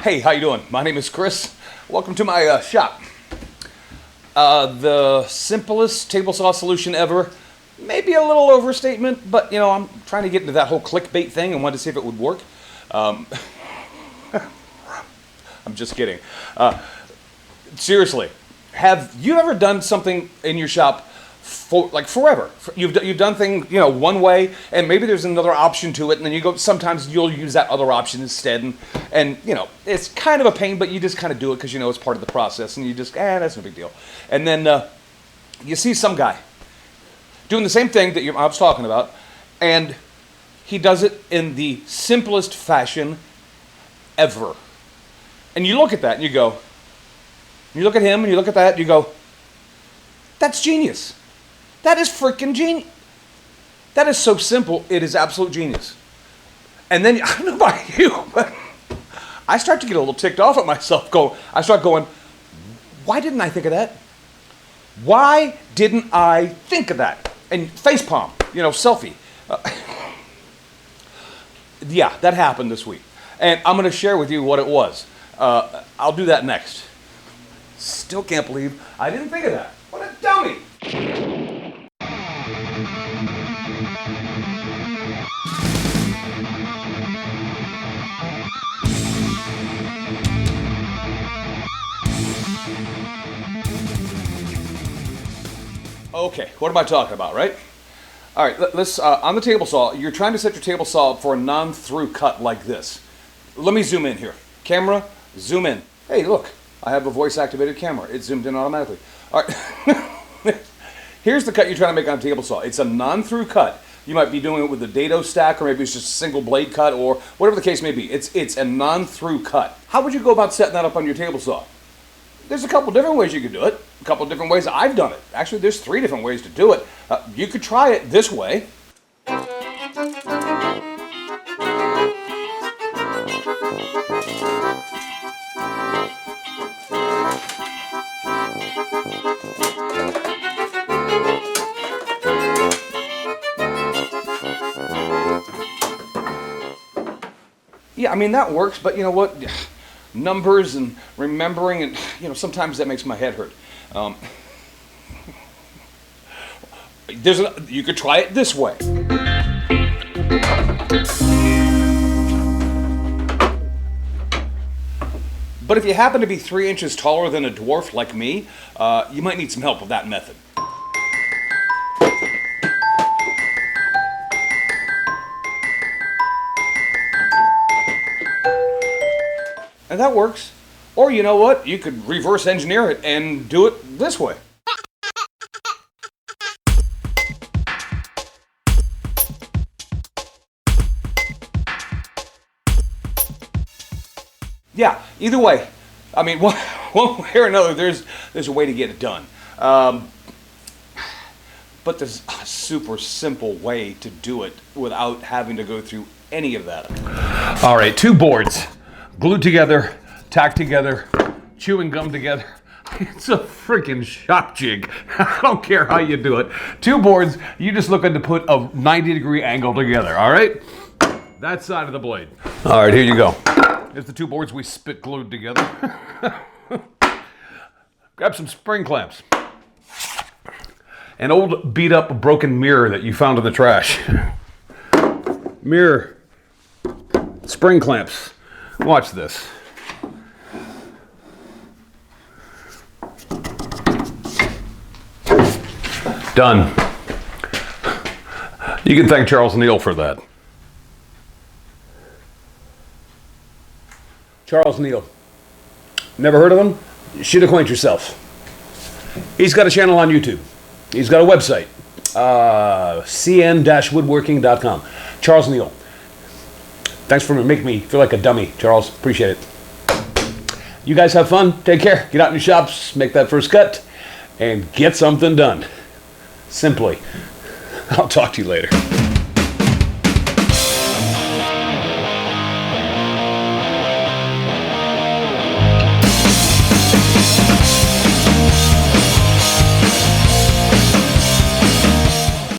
Hey, how you doing? My name is Chris. Welcome to my shop. The simplest table saw solution ever. Maybe a little overstatement, but I'm trying to get into that whole clickbait thing and wanted to see if it would work. I'm just kidding. Seriously, have you ever done something in your shop for like forever? You've done things one way, and maybe there's another option to it, and then you go. Sometimes you'll use that other option instead, and it's kind of a pain, but you just kind of do it because it's part of the process, and you just that's no big deal. And then you see some guy doing the same thing that I was talking about, and he does it in the simplest fashion ever. And you look at that and you go, you look at him and you look at that and you go, that's genius. That is freaking genius. That is so simple, it is absolute genius. And then, I don't know about you, but I start to get a little ticked off at myself. I start going, why didn't I think of that? Why didn't I think of that? And facepalm, selfie. Yeah, that happened this week. And I'm going to share with you what it was. I'll do that next. Still can't believe I didn't think of that. What a dummy. Okay, what am I talking about, right? All right, let's, on the table saw, you're trying to set your table saw up for a non-through cut like this. Let me zoom in here. Camera, zoom in. Hey, look, I have a voice-activated camera. It zoomed in automatically. All right, here's the cut you're trying to make on a table saw. It's a non-through cut. You might be doing it with a dado stack, or maybe it's just a single blade cut, or whatever the case may be. It's a non-through cut. How would you go about setting that up on your table saw? There's a couple different ways you could do it. A couple different ways I've done it. Actually, there's 3 different ways to do it. You could try it this way. Yeah, I mean, that works, but you know what? Numbers and remembering, and sometimes that makes my head hurt. You could try it this way. But if you happen to be 3 inches taller than a dwarf like me, you might need some help with that method. And that works. Or you know what? You could reverse engineer it and do it this way. Yeah, either way. I mean, one way or another, there's a way to get it done. But there's a super simple way to do it without having to go through any of that. All right, 2 boards. Glued together, tacked together, chewing gum together. It's a freaking shop jig. I don't care how you do it. 2 boards, you just looking to put a 90-degree angle together, all right? That side of the blade. All right, here you go. Here's the 2 boards we spit glued together. Grab some spring clamps. An old beat up broken mirror that you found in the trash. Mirror. Spring clamps. Watch this. Done. You can thank Charles Neal for that. Charles Neal. Never heard of him? You should acquaint yourself. He's got a channel on YouTube. He's got a website. cn-woodworking.com. Charles Neal. Thanks for making me feel like a dummy, Charles. Appreciate it. You guys have fun. Take care. Get out in your shops, make that first cut, and get something done. Simply. I'll talk to you later.